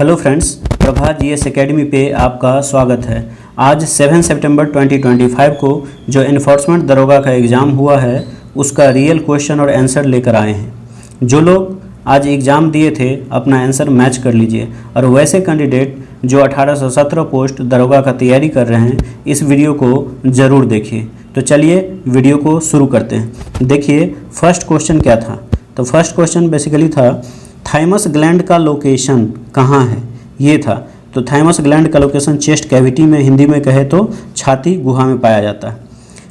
Hello friends, Prabha GS academy पे आपका स्वागत है। आज 7 सितंबर 2025 को जो इन्फोर्समेंट दरोगा का एग्ज़ाम हुआ है उसका रियल क्वेश्चन और आंसर लेकर आए हैं। जो लोग आज एग्ज़ाम दिए थे अपना आंसर मैच कर लीजिए, और वैसे कैंडिडेट जो 1817 पोस्ट दरोगा का तैयारी कर रहे हैं इस वीडियो को ज़रूर देखिए। तो चलिए वीडियो को शुरू करते हैं। देखिए फर्स्ट क्वेश्चन क्या था। तो फर्स्ट क्वेश्चन बेसिकली था थाइमस ग्लैंड का लोकेशन कहाँ है, ये था। तो थाइमस ग्लैंड का लोकेशन चेस्ट कैविटी में, हिंदी में कहे तो छाती गुहा में पाया जाता है।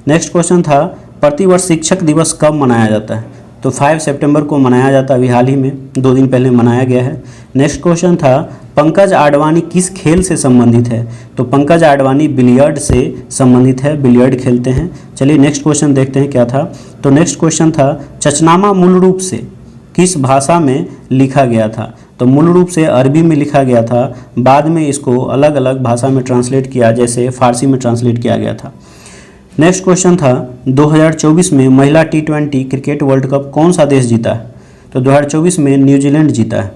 नेक्स्ट क्वेश्चन था प्रतिवर्ष शिक्षक दिवस कब मनाया जाता है। तो 5 सितंबर को मनाया जाता है, अभी हाल ही में 2 दिन पहले मनाया गया है। नेक्स्ट क्वेश्चन था पंकज आडवाणी किस खेल से संबंधित है। तो पंकज आडवाणी बिलियर्ड से संबंधित है, बिलियर्ड खेलते हैं। चलिए नेक्स्ट क्वेश्चन देखते हैं क्या था। तो नेक्स्ट क्वेश्चन था चचनामा मूल रूप से किस भाषा में लिखा गया था। तो मूल रूप से अरबी में लिखा गया था, बाद में इसको अलग अलग भाषा में ट्रांसलेट किया, जैसे फारसी में ट्रांसलेट किया गया था। नेक्स्ट क्वेश्चन था 2024 में महिला T20 क्रिकेट वर्ल्ड कप कौन सा देश जीता है। तो 2024 में न्यूजीलैंड जीता है।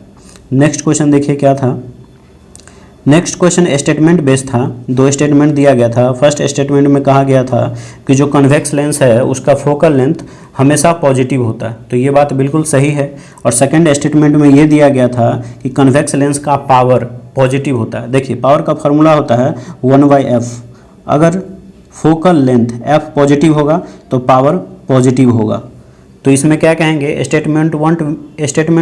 नेक्स्ट क्वेश्चन देखिए क्या था। नेक्स्ट क्वेश्चन स्टेटमेंट बेस्ड था, 2 स्टेटमेंट दिया गया था। फर्स्ट स्टेटमेंट में कहा गया था कि जो कन्वेक्स लेंस है उसका फोकल लेंथ हमेशा पॉजिटिव होता है, तो ये बात बिल्कुल सही है। और सेकंड स्टेटमेंट में ये दिया गया था कि कन्वेक्स लेंस का पावर पॉजिटिव होता है। देखिए पावर का फार्मूला होता है 1/f। अगर फोकल लेंथ f पॉजिटिव होगा तो पावर पॉजिटिव होगा। तो इसमें क्या कहेंगे, स्टेटमेंट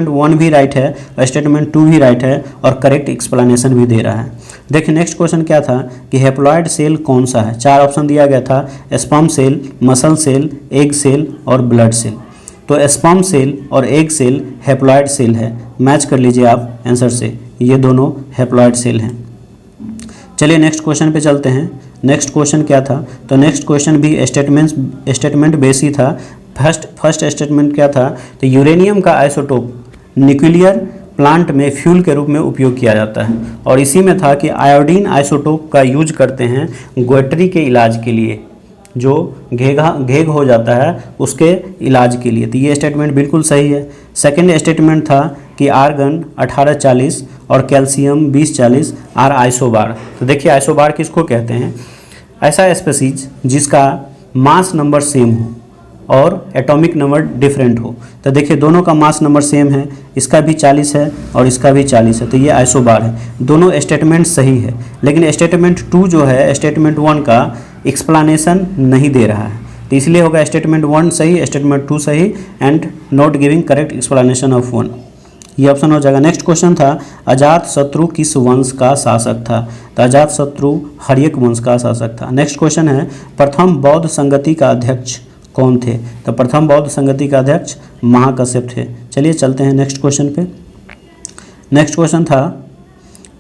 1 भी राइट है और स्टेटमेंट 2 भी राइट है, और करेक्ट एक्सप्लेनेशन भी दे रहा है। देखिए नेक्स्ट क्वेश्चन क्या था कि हैप्लॉइड सेल कौन सा है। 4 ऑप्शन दिया गया था, sperm cell, muscle cell, egg cell और ब्लड सेल। तो स्पर्म सेल और एग सेल हैप्लॉइड सेल है, मैच कर लीजिए आप आंसर से, ये दोनों हैप्लॉइड सेल हैं। चलिए नेक्स्ट क्वेश्चन पे चलते हैं। नेक्स्ट क्वेश्चन क्या था। तो नेक्स्ट क्वेश्चन भी स्टेटमेंट बेस ही था। फर्स्ट स्टेटमेंट क्या था, तो यूरेनियम का आइसोटोप न्यूक्लियर प्लांट में फ्यूल के रूप में उपयोग किया जाता है, और इसी में था कि आयोडीन आइसोटोप का यूज करते हैं गोइटरी के इलाज के लिए, जो घेघ हो जाता है उसके इलाज के लिए। तो ये स्टेटमेंट बिल्कुल सही है। सेकेंड स्टेटमेंट था कि आर्गन 1840 और कैल्शियम 2040 आर आइसोबार। तो देखिए आइसोबार किसको कहते हैं, ऐसा स्पीसीज जिसका मास नंबर सेम हो और एटॉमिक नंबर डिफरेंट हो। तो देखिए दोनों का मास नंबर सेम है, इसका भी 40 है और इसका भी 40 है, तो ये आइसोबार है। दोनों स्टेटमेंट सही है, लेकिन स्टेटमेंट 2 जो है स्टेटमेंट 1 का एक्सप्लेनेशन नहीं दे रहा है, तो इसलिए होगा स्टेटमेंट 1 सही, स्टेटमेंट 2 सही, and not giving correct explanation of 1, ये ऑप्शन हो जाएगा। नेक्स्ट क्वेश्चन था अजात शत्रु किस वंश का शासक था। तो अजात शत्रु हर्यक वंश का शासक था। नेक्स्ट क्वेश्चन है प्रथम बौद्ध संगति का अध्यक्ष कौन थे। तो प्रथम बौद्ध संगति का अध्यक्ष महाकश्यप थे। चलिए चलते हैं नेक्स्ट क्वेश्चन पे। नेक्स्ट क्वेश्चन था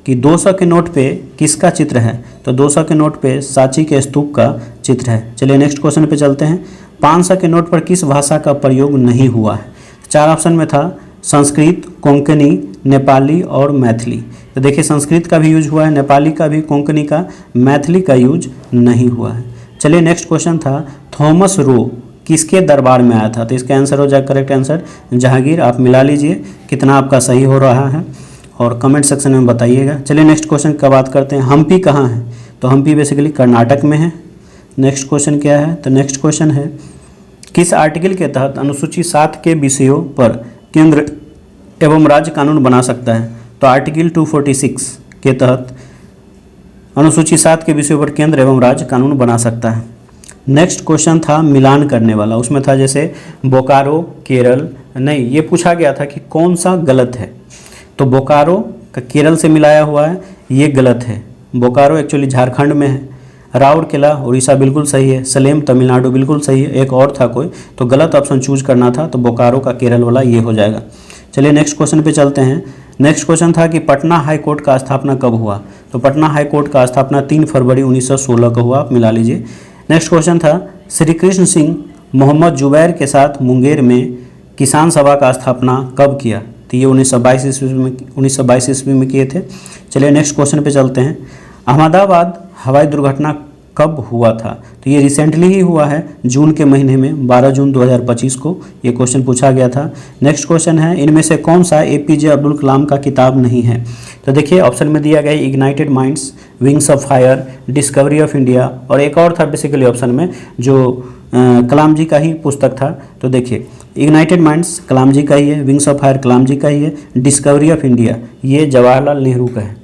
कि 200 के नोट पे किसका चित्र है। तो 200 के नोट पे सांची के स्तूप का चित्र है। चलिए नेक्स्ट क्वेश्चन पे चलते हैं। 500 के नोट पर किस भाषा का प्रयोग नहीं हुआ है। 4 ऑप्शन में था संस्कृत, कोंकणी, नेपाली और मैथिली। तो देखिए संस्कृत का भी यूज हुआ है, नेपाली का भी, कोंकणी का, मैथिली का यूज नहीं हुआ है। चलिए नेक्स्ट क्वेश्चन था थॉमस रो किसके दरबार में आया था। तो इसका आंसर हो जाए करेक्ट आंसर जहांगीर। आप मिला लीजिए कितना आपका सही हो रहा है और कमेंट सेक्शन में बताइएगा। चलिए नेक्स्ट क्वेश्चन का बात करते हैं। हम्पी कहाँ है। तो हम्पी बेसिकली कर्नाटक में है। नेक्स्ट क्वेश्चन क्या है। तो नेक्स्ट क्वेश्चन है किस आर्टिकल के तहत अनुसूची 7 के विषयों पर केंद्र एवं राज्य कानून बना सकता है। तो आर्टिकल 246 के तहत अनुसूची 7 के विषयों पर केंद्र एवं राज्य कानून बना सकता है। नेक्स्ट क्वेश्चन था मिलान करने वाला, उसमें था जैसे बोकारो, केरल, नहीं ये पूछा गया था कि कौन सा गलत है। तो बोकारो का केरल से मिलाया हुआ है, ये गलत है। बोकारो एक्चुअली झारखंड में है। राउरकेला उड़ीसा बिल्कुल सही है। सलेम तमिलनाडु बिल्कुल सही है। एक और था कोई, तो गलत ऑप्शन चूज करना था, तो बोकारो का केरल वाला ये हो जाएगा। चलिए नेक्स्ट क्वेश्चन पे चलते हैं। नेक्स्ट क्वेश्चन था कि पटना हाई कोर्ट का स्थापना कब हुआ। तो पटना हाई कोर्ट का स्थापना 3 फरवरी 1916 को हुआ, आप मिला लीजिए। नेक्स्ट क्वेश्चन था श्री कृष्ण सिंह मोहम्मद जुबैर के साथ मुंगेर में किसान सभा का स्थापना कब किया। तो ये 1922 ईस्वी में किए थे। चलिए नेक्स्ट क्वेश्चन पे चलते हैं। अहमदाबाद हवाई दुर्घटना कब हुआ था। तो ये रिसेंटली ही हुआ है, जून के महीने में, 12 जून 2025 को ये क्वेश्चन पूछा गया था। नेक्स्ट क्वेश्चन है इनमें से कौन सा APJ अब्दुल कलाम का किताब नहीं है। तो देखिए ऑप्शन में दिया गया ignited minds, wings of fire, discovery of India, और एक और था बेसिकली ऑप्शन में जो कलाम जी का ही पुस्तक था। तो देखिए इग्नाइटेड माइंड्स कलाम जी का ही है, विंग्स ऑफ फायर कलाम जी का ही है, डिस्कवरी ऑफ इंडिया ये जवाहरलाल नेहरू का है।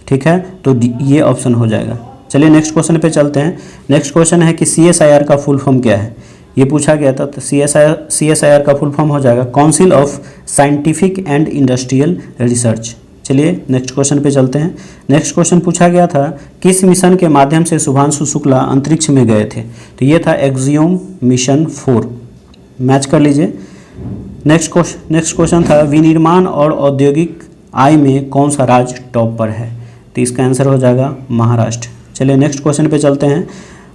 ठीक है, तो ये ऑप्शन हो जाएगा। चलिए नेक्स्ट क्वेश्चन पे चलते हैं। नेक्स्ट क्वेश्चन है कि CSIR का फुल फॉर्म क्या है, ये पूछा गया था। तो CSIR का फुल फॉर्म हो जाएगा council of scientific and industrial research. चलिए नेक्स्ट क्वेश्चन पे चलते हैं। नेक्स्ट क्वेश्चन पूछा गया था किस मिशन के माध्यम से शुभांशु शुक्ला अंतरिक्ष में गए थे, तो ये था एक्सियोम मिशन 4, मैच कर लीजिए। नेक्स्ट क्वेश्चन था विनिर्माण और औद्योगिक आय में कौन सा राज्य टॉप पर है, तो इसका आंसर हो जाएगा महाराष्ट्र। चलिए नेक्स्ट क्वेश्चन पे चलते हैं।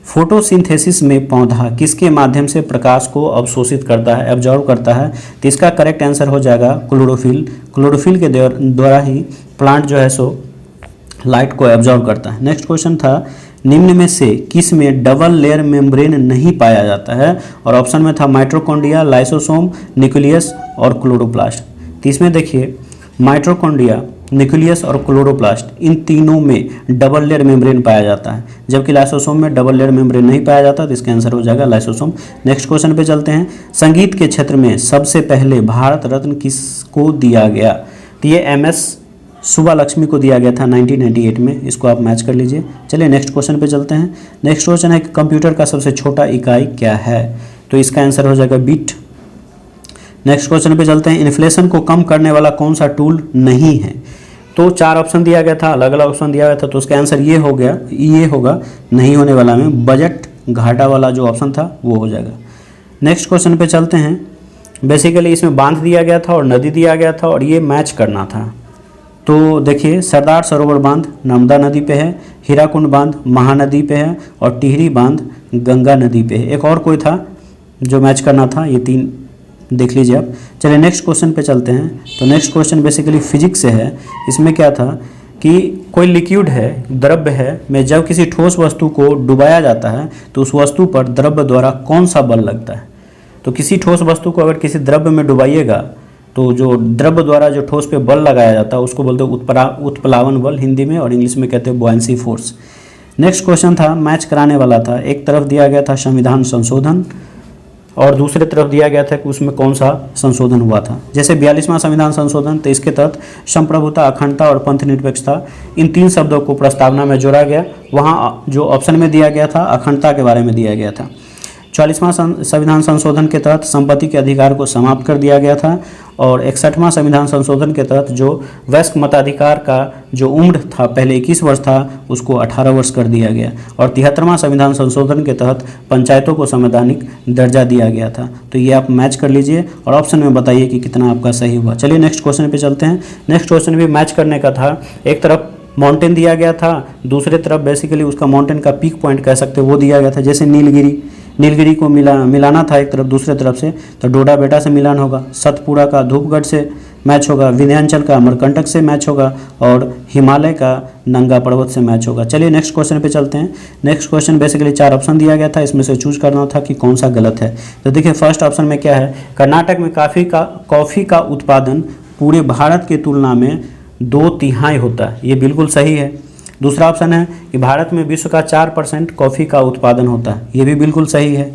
फोटोसिंथेसिस में पौधा किसके माध्यम से प्रकाश को अवशोषित करता है, एब्जॉर्ब करता है, तो इसका करेक्ट आंसर हो जाएगा क्लोरोफिल। क्लोरोफिल के द्वारा ही प्लांट जो है सो लाइट को एब्जॉर्ब करता है। नेक्स्ट क्वेश्चन था निम्न में से किस में डबल लेयर मेम्ब्रेन नहीं पाया जाता है, और ऑप्शन में था माइटोकॉन्ड्रिया, लाइसोसोम, न्यूक्लियस और क्लोरोप्लास्ट। तो इसमें देखिए माइटोकॉन्ड्रिया, न्यूक्लियस और क्लोरोप्लास्ट इन तीनों में डबल लेयर मेम्ब्रेन पाया जाता है, जबकि लाइसोसोम में डबल लेयर मेम्ब्रेन नहीं पाया जाता, तो इसका आंसर हो जाएगा लाइसोसोम। नेक्स्ट क्वेश्चन पे चलते हैं। संगीत के क्षेत्र में सबसे पहले भारत रत्न किसको दिया गया, तो ये MS सुब्बालक्ष्मी को दिया गया था 1998 में, इसको आप मैच कर लीजिए। चलिए नेक्स्ट क्वेश्चन पे चलते हैं। नेक्स्ट क्वेश्चन है कि कंप्यूटर का सबसे छोटा इकाई क्या है, तो इसका आंसर हो जाएगा बिट। नेक्स्ट क्वेश्चन पे चलते हैं। इन्फ्लेशन को कम करने वाला कौन सा टूल नहीं है, तो 4 ऑप्शन दिया गया था, अलग अलग ऑप्शन दिया गया था, तो उसका आंसर ये हो गया, ये होगा नहीं होने वाला में बजट घाटा वाला जो ऑप्शन था वो हो जाएगा। नेक्स्ट क्वेश्चन पे चलते हैं। बेसिकली इसमें बांध दिया गया था और नदी दिया गया था और ये मैच करना था। तो देखिए सरदार सरोवर बांध नर्मदा नदी पे है, हीराकुंड बांध महानदी पे है और टिहरी बांध गंगा नदी पे है। एक और कोई था जो मैच करना था, ये 3 देख लीजिए आप। चलिए नेक्स्ट क्वेश्चन पे चलते हैं। तो नेक्स्ट क्वेश्चन बेसिकली फिजिक्स से है। इसमें क्या था कि कोई लिक्विड है, द्रव्य है, में जब किसी ठोस वस्तु को डुबाया जाता है तो उस वस्तु पर द्रव्य द्वारा कौन सा बल लगता है। तो किसी ठोस वस्तु को अगर किसी द्रव्य में डुबाइएगा तो जो द्रव्य द्वारा जो ठोस पे बल लगाया जाता है उसको बोलते हैं उत्प्लावन बल हिंदी में, और इंग्लिश में कहते हैं बुआंसी फोर्स। नेक्स्ट क्वेश्चन था मैच कराने वाला था। एक तरफ दिया गया था संविधान संशोधन और दूसरे तरफ दिया गया था कि उसमें कौन सा संशोधन हुआ था। जैसे 42वां संविधान संशोधन, तो इसके तहत संप्रभुता, अखंडता और पंथ निरपेक्षता इन 3 शब्दों को प्रस्तावना में जोड़ा गया। वहाँ जो ऑप्शन में दिया गया था अखंडता के बारे में दिया गया था। 44वां संविधान संशोधन के तहत संपत्ति के अधिकार को समाप्त कर दिया गया था, और 61वां संविधान संशोधन के तहत जो वयस्क मताधिकार का जो उम्र था पहले 21 वर्ष था उसको 18 वर्ष कर दिया गया, और 73वां संविधान संशोधन के तहत पंचायतों को संवैधानिक दर्जा दिया गया था। तो ये आप मैच कर लीजिए और ऑप्शन में बताइए कि कितना आपका सही हुआ। चलिए नेक्स्ट क्वेश्चन पे चलते हैं। नेक्स्ट क्वेश्चन भी मैच करने का था। एक तरफ माउंटेन दिया गया था, दूसरे तरफ बेसिकली उसका माउंटेन का पीक पॉइंट कह सकते हैं वो दिया गया था। जैसे नीलगिरी को मिलाना था एक तरफ दूसरे तरफ से, तो डोडा बेटा से मिलान होगा, सतपुड़ा का धूपगढ़ से मैच होगा, विंध्याचल का अमरकंटक से मैच होगा, और हिमालय का नंगा पर्वत से मैच होगा। चलिए नेक्स्ट क्वेश्चन पे चलते हैं। नेक्स्ट क्वेश्चन बेसिकली 4 ऑप्शन दिया गया था, इसमें से चूज करना था कि कौन सा गलत है। तो देखिए फर्स्ट ऑप्शन में क्या है, कर्नाटक में कॉफ़ी का उत्पादन पूरे भारत की तुलना में 2/3 होता है, ये बिल्कुल सही है। दूसरा ऑप्शन है कि भारत में विश्व का 4% कॉफ़ी का उत्पादन होता है, ये भी बिल्कुल सही है।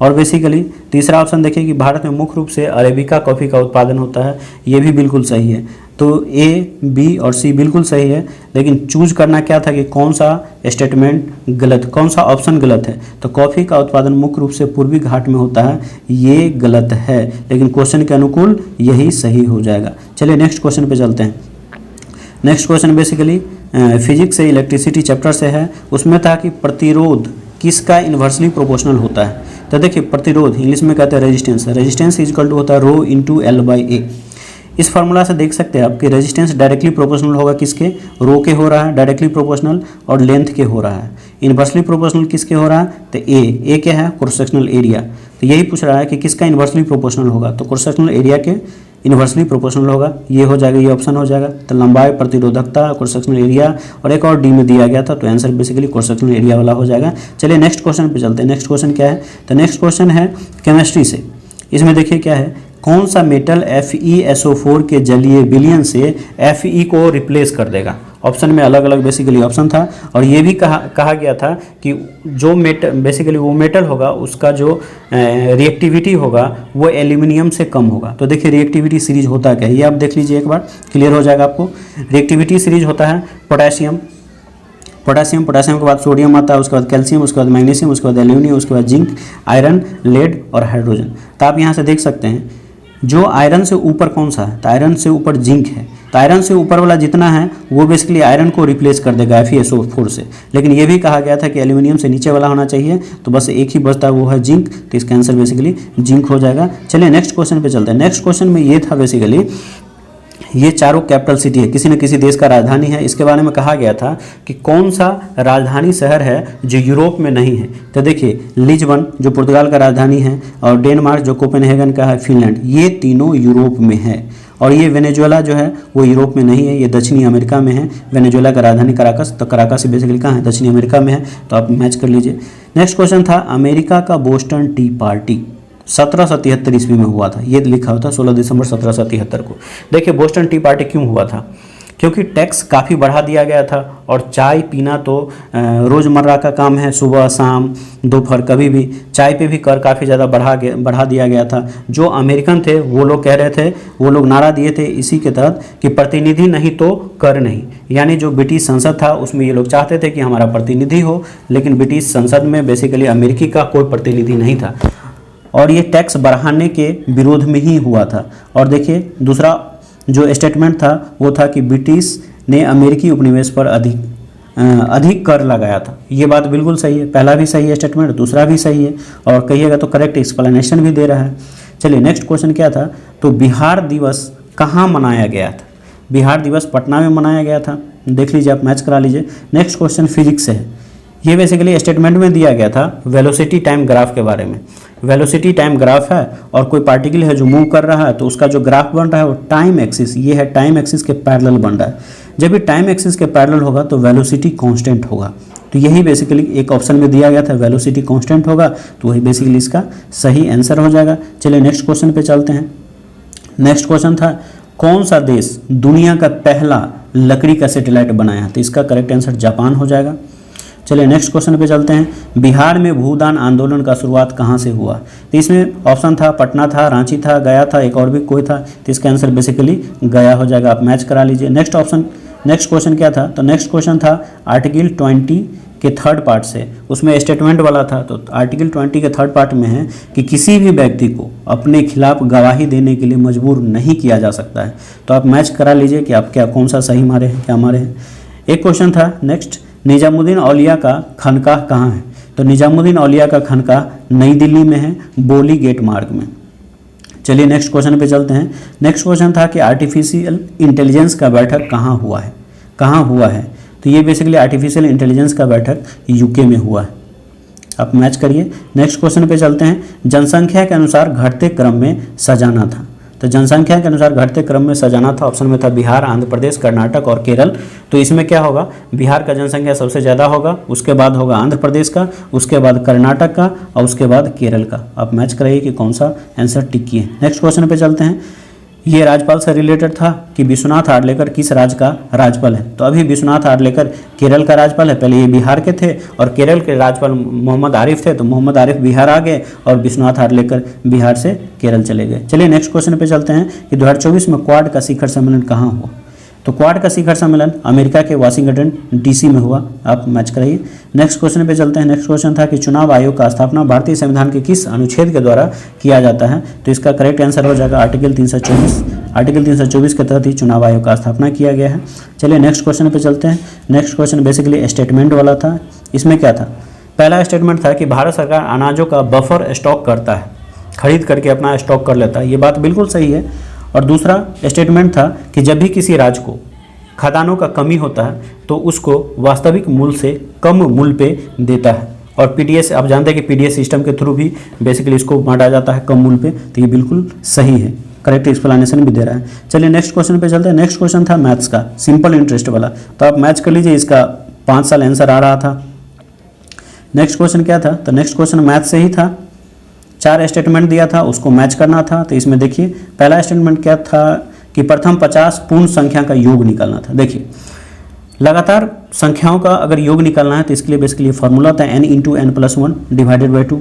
और बेसिकली तीसरा ऑप्शन देखिए कि भारत में मुख्य रूप से अरेबिका कॉफ़ी का उत्पादन होता है, ये भी बिल्कुल सही है। तो ए, बी और सी बिल्कुल सही है, लेकिन चूज करना क्या था कि कौन सा स्टेटमेंट गलत, कौन सा ऑप्शन गलत है। तो कॉफ़ी का उत्पादन मुख्य रूप से पूर्वी घाट में होता है, ये गलत है, लेकिन क्वेश्चन के अनुकूल यही सही हो जाएगा। चलिए नेक्स्ट क्वेश्चन पे चलते हैं। नेक्स्ट क्वेश्चन बेसिकली फिजिक्स से इलेक्ट्रिसिटी चैप्टर से है। उसमें था कि प्रतिरोध किसका इन्वर्सली प्रोपोर्शनल होता है। तो देखिए प्रतिरोध इंग्लिश में कहते हैं रेजिस्टेंस, रेजिस्टेंस इक्वल टू होता है रो इंटू L/A। इस फार्मूला से देख सकते हैं आप कि रेजिस्टेंस डायरेक्टली प्रोपोर्शनल होगा किसके, रो के हो रहा है डायरेक्टली प्रोपोर्शनल, और लेंथ के हो रहा है। इन्वर्सली प्रोपोर्शनल किसके हो रहा है, तो ए क्या है, क्रॉस सेक्शनल एरिया। तो यही पूछ रहा है कि किसका इन्वर्सली प्रोपोर्शनल होगा, तो क्रॉस सेक्शनल एरिया के इन्वर्सली प्रोपोर्शनल होगा, ये हो जाएगा, ये ऑप्शन हो जाएगा। तो लंबाई, प्रतिरोधकता, क्रॉस सेक्शनल एरिया, और एक और डी में दिया गया था, तो answer basically cross sectional area वाला हो जाएगा। चलिए नेक्स्ट क्वेश्चन पे चलते हैं। नेक्स्ट क्वेश्चन क्या है, तो नेक्स्ट क्वेश्चन है केमिस्ट्री से। इसमें देखिए क्या है, कौन सा मेटल FeSO4 के जलीय विलयन से Fe को रिप्लेस कर देगा। ऑप्शन में अलग अलग बेसिकली ऑप्शन था, और ये भी कहा गया था कि जो बेसिकली वो मेटल होगा उसका जो रिएक्टिविटी होगा वो एल्यूमिनियम से कम होगा। तो देखिए रिएक्टिविटी सीरीज होता क्या है ये आप देख लीजिए, एक बार क्लियर हो जाएगा आपको। रिएक्टिविटी सीरीज होता है पोटेशियम के बाद सोडियम आता है, उसके बाद कैल्शियम, उसके बाद मैग्नीशियम, उसके बाद एल्यूमिनियम, उसके बाद जिंक, आयरन, लेड और हाइड्रोजन। तो आप यहाँ से देख सकते हैं जो आयरन से ऊपर कौन सा है, तो आयरन से ऊपर जिंक है। तो आयरन से ऊपर वाला जितना है वो बेसिकली आयरन को रिप्लेस कर देगा FeSO4 से। लेकिन ये भी कहा गया था कि एल्यूमिनियम से नीचे वाला होना चाहिए, तो बस एक ही बचता है वो है जिंक, तो इसका आंसर बेसिकली जिंक हो जाएगा। चलिए नेक्स्ट क्वेश्चन पे चलते हैं। नेक्स्ट क्वेश्चन में ये था बेसिकली ये चारों कैपिटल सिटी है, किसी न किसी देश का राजधानी है। इसके बारे में कहा गया था कि कौन सा राजधानी शहर है जो यूरोप में नहीं है। तो देखिए लिस्बन जो पुर्तगाल का राजधानी है, और डेनमार्क जो कोपेनहेगन का है, फिनलैंड, ये तीनों यूरोप में है। और ये वेनेजुएला जो है वो यूरोप में नहीं है, ये दक्षिणी अमेरिका में है। वेनेजुएला का राजधानी कराकस, तो कराकस बेसिकली कहाँ है, दक्षिणी अमेरिका में है। तो आप मैच कर लीजिए। नेक्स्ट क्वेश्चन था अमेरिका का बोस्टन टी पार्टी 1773 ईस्वी में हुआ था, ये लिखा होता 16 दिसंबर 1773 को। देखिए बोस्टन टी पार्टी क्यों हुआ था, क्योंकि टैक्स काफ़ी बढ़ा दिया गया था, और चाय पीना तो रोज़मर्रा का काम है, सुबह शाम दोपहर कभी भी चाय पे भी कर काफ़ी ज़्यादा बढ़ा दिया गया था। जो अमेरिकन थे वो लोग कह रहे थे, वो लोग नारा दिए थे इसी के तहत कि प्रतिनिधि नहीं तो कर नहीं, यानी जो ब्रिटिश संसद था उसमें ये लोग चाहते थे कि हमारा प्रतिनिधि हो, लेकिन ब्रिटिश संसद में बेसिकली अमेरिकी का कोई प्रतिनिधि नहीं था, और ये टैक्स बढ़ाने के विरोध में ही हुआ था। और देखिए दूसरा जो स्टेटमेंट था वो था कि ब्रिटिश ने अमेरिकी उपनिवेश पर अधिक कर लगाया था। ये बात बिल्कुल सही है, पहला भी सही है स्टेटमेंट, दूसरा भी सही है, और कहिएगा तो करेक्ट एक्सप्लेनेशन भी दे रहा है। चलिए नेक्स्ट क्वेश्चन क्या था, तो बिहार दिवस कहाँ मनाया गया था। बिहार दिवस पटना में मनाया गया था, देख लीजिए आप मैच करा लीजिए। नेक्स्ट क्वेश्चन फिजिक्स से है, ये बेसिकली स्टेटमेंट में दिया गया था वेलोसिटी टाइम ग्राफ के बारे में। वेलोसिटी टाइम ग्राफ है और कोई पार्टिकल है जो मूव कर रहा है, तो उसका जो ग्राफ बन रहा है वो टाइम एक्सिस, ये है टाइम एक्सिस के पैरेलल बन रहा है। जब भी टाइम एक्सिस के पैरेलल होगा तो वेलोसिटी कांस्टेंट होगा, तो यही बेसिकली एक ऑप्शन में दिया गया था, वेलोसिटी कांस्टेंट होगा, तो वही बेसिकली इसका सही आंसर हो जाएगा। चलिए नेक्स्ट क्वेश्चन पे चलते हैं। नेक्स्ट क्वेश्चन था कौन सा देश दुनिया का पहला लकड़ी का सैटेलाइट बनाया, तो इसका करेक्ट आंसर जापान हो जाएगा। चलिए नेक्स्ट क्वेश्चन पे चलते हैं। बिहार में भूदान आंदोलन का शुरुआत कहाँ से हुआ, तो इसमें ऑप्शन था पटना था, रांची था, गया था, एक और भी कोई था, तो इसका आंसर बेसिकली गया हो जाएगा। आप मैच करा लीजिए। नेक्स्ट क्वेश्चन क्या था, तो नेक्स्ट क्वेश्चन था आर्टिकल 20 के थर्ड पार्ट से, उसमें स्टेटमेंट वाला था। तो आर्टिकल 20 के थर्ड पार्ट में है कि किसी भी व्यक्ति को अपने खिलाफ गवाही देने के लिए मजबूर नहीं किया जा सकता है। तो आप मैच करा लीजिए कि आप क्या कौन सा सही मारे हैं, क्या मारे हैं। एक क्वेश्चन था नेक्स्ट, निजामुद्दीन औलिया का खानकाह कहाँ है, तो निजामुद्दीन औलिया का खानकाह नई दिल्ली में है, बोली गेट मार्ग में। चलिए नेक्स्ट क्वेश्चन पे चलते हैं। नेक्स्ट क्वेश्चन था कि आर्टिफिशियल इंटेलिजेंस का बैठक कहाँ हुआ है, तो ये बेसिकली आर्टिफिशियल इंटेलिजेंस का बैठक यूके में हुआ है। आप मैच करिए। नेक्स्ट क्वेश्चन पे चलते हैं। जनसंख्या के अनुसार घटते क्रम में सजाना था, तो जनसंख्या के अनुसार घटते क्रम में सजाना था, ऑप्शन में था बिहार, आंध्र प्रदेश, कर्नाटक और केरल। तो इसमें क्या होगा, बिहार का जनसंख्या सबसे ज़्यादा होगा, उसके बाद होगा आंध्र प्रदेश का, उसके बाद कर्नाटक का, और उसके बाद केरल का। आप मैच कराइए कि कौन सा आंसर टिक किए। नेक्स्ट क्वेश्चन पे चलते हैं। ये राज्यपाल से रिलेटेड था कि विश्वनाथ आर्लेकर किस राज्य का राज्यपाल है, तो अभी विश्वनाथ आर्लेकर केरल का राज्यपाल है। पहले ये बिहार के थे और केरल के राज्यपाल मोहम्मद आरिफ थे, तो मोहम्मद आरिफ बिहार आ गए और विश्वनाथ आर्लेकर बिहार से केरल चले गए। चलिए नेक्स्ट क्वेश्चन पे चलते हैं कि 2024 में क्वाड का शिखर सम्मेलन कहाँ हुआ, तो क्वाड का शिखर सम्मेलन अमेरिका के वाशिंगटन DC में हुआ। आप मैच कराइए। नेक्स्ट क्वेश्चन पे चलते हैं। नेक्स्ट क्वेश्चन था कि चुनाव आयोग का स्थापना भारतीय संविधान के किस अनुच्छेद के द्वारा किया जाता है, तो इसका करेक्ट आंसर हो जाएगा आर्टिकल 324। आर्टिकल 324 के तहत ही चुनाव आयोग का स्थापना किया गया है। चलिए नेक्स्ट क्वेश्चन पे चलते हैं। नेक्स्ट क्वेश्चन बेसिकली स्टेटमेंट वाला था। इसमें क्या था, पहला स्टेटमेंट था कि भारत सरकार अनाजों का बफर स्टॉक करता है, खरीद करके अपना स्टॉक कर लेता है, ये बात बिल्कुल सही है। और दूसरा स्टेटमेंट था कि जब भी किसी राज्य को खाद्यान्नों का कमी होता है तो उसको वास्तविक मूल्य से कम मूल्य पे देता है, और PDS आप जानते हैं कि PDS सिस्टम के थ्रू भी बेसिकली इसको बांटा जाता है कम मूल्य पे, तो ये बिल्कुल सही है, करेक्ट एक्सप्लेनेशन भी दे रहा है। चलिए नेक्स्ट क्वेश्चन पे चलते हैं। नेक्स्ट क्वेश्चन था मैथ्स का, सिंपल इंटरेस्ट वाला, तो आप मैच कर लीजिए, इसका 5 साल आंसर आ रहा था। नेक्स्ट क्वेश्चन क्या था, तो नेक्स्ट क्वेश्चन मैथ से ही था 4 स्टेटमेंट दिया था, उसको मैच करना था। तो इसमें देखिए पहला स्टेटमेंट क्या था कि प्रथम 50 पूर्ण संख्या का योग निकालना था। देखिए लगातार संख्याओं का अगर योग निकालना है तो इसके लिए बेसिकली फॉर्मूला होता है n into n plus one divided by 2।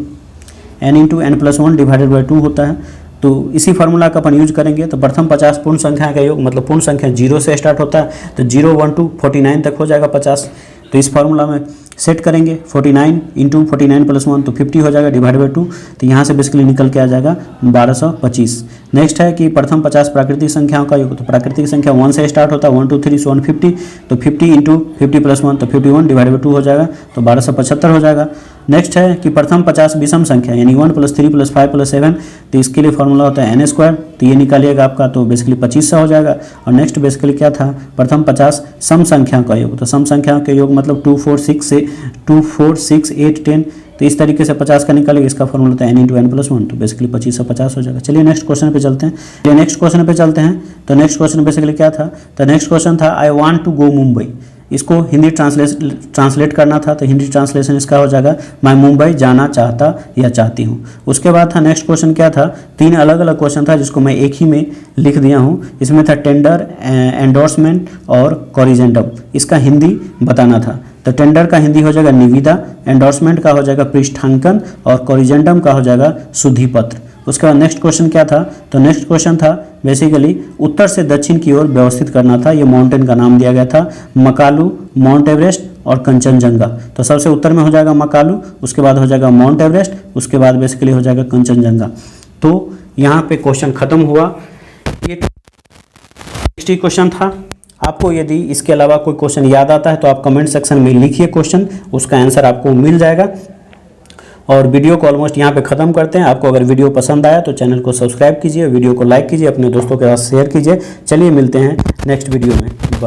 n into n plus one divided by 2 होता है। तो इसी फार्मूला का अपन यूज करेंगे। तो प्रथम 50 पूर्ण संख्या का योग मतलब पूर्ण संख्या 0 से स्टार्ट होता है, तो 0 1 2 49 तक हो जाएगा 50। तो इस फार्मूला में सेट करेंगे 49 इंटू 49 प्लस 1 तो 50 हो जाएगा डिवाइड बाई 2। तो यहाँ से बेसिकली निकल के आ जाएगा 1225। नेक्स्ट है कि प्रथम 50 प्राकृतिक संख्याओं का योग। तो प्राकृतिक संख्या 1 से स्टार्ट होता है, 1 2 3 so 150। तो 50 इंटू 50 प्लस 1 तो 51 डिवाइड बाई 2 हो जाएगा, तो 1275 हो जाएगा। नेक्स्ट है कि प्रथम 50 विषम संख्या यानी 1 + 3 + 5 + 7। तो इसके लिए फॉर्मूला होता है n²। तो ये निकालिएगा आपका, तो बेसिकली 2500 हो जाएगा। और नेक्स्ट बेसिकली क्या था, प्रथम 50 सम संख्याओं का योग। तो सम संख्याओं के योग मतलब 2 4 6 से 2 4 6 8 10। तो इस तरीके से 50 का निकालेगा, इसका फॉर्मूला होता है n इंटू एन प्लस 1। तो बेसिकली 2550 हो जाएगा। चलिए नेक्स्ट क्वेश्चन पे चलते हैं। तो नेक्स्ट क्वेश्चन बेसिकली क्या था, तो नेक्स्ट क्वेश्चन था I want to go Mumbai. इसको हिंदी ट्रांसलेट करना था। तो हिंदी ट्रांसलेशन इसका हो जाएगा मैं मुंबई जाना चाहता या चाहती हूँ। उसके बाद था नेक्स्ट क्वेश्चन क्या था, 3 अलग अलग क्वेश्चन था जिसको मैं एक ही में लिख दिया हूँ। इसमें था टेंडर, एंडोर्समेंट और कॉरिजेंडम। इसका हिंदी बताना था। तो टेंडर का हिंदी हो जाएगा निविदा, एंडोर्समेंट का हो जाएगा पृष्ठांकन और कॉरिजेंडम का हो जाएगा शुद्धि पत्र। उसके बाद नेक्स्ट क्वेश्चन क्या था, तो नेक्स्ट क्वेश्चन था बेसिकली उत्तर से दक्षिण की ओर व्यवस्थित करना था। ये माउंटेन का नाम दिया गया था मकालू, माउंट एवरेस्ट और कंचनजंगा। तो सबसे उत्तर में हो जाएगा मकालू, उसके बाद हो जाएगा माउंट एवरेस्ट, उसके बाद बेसिकली हो जाएगा कंचनजंगा। तो यहाँ पे क्वेश्चन खत्म हुआ। ये 60 क्वेश्चन था। आपको यदि इसके अलावा कोई क्वेश्चन याद आता है तो आप कमेंट सेक्शन में लिखिए क्वेश्चन, उसका आंसर आपको मिल जाएगा। और वीडियो को ऑलमोस्ट यहाँ पे ख़त्म करते हैं। आपको अगर वीडियो पसंद आया तो चैनल को सब्सक्राइब कीजिए, वीडियो को लाइक कीजिए, अपने दोस्तों के साथ शेयर कीजिए। चलिए मिलते हैं नेक्स्ट वीडियो में।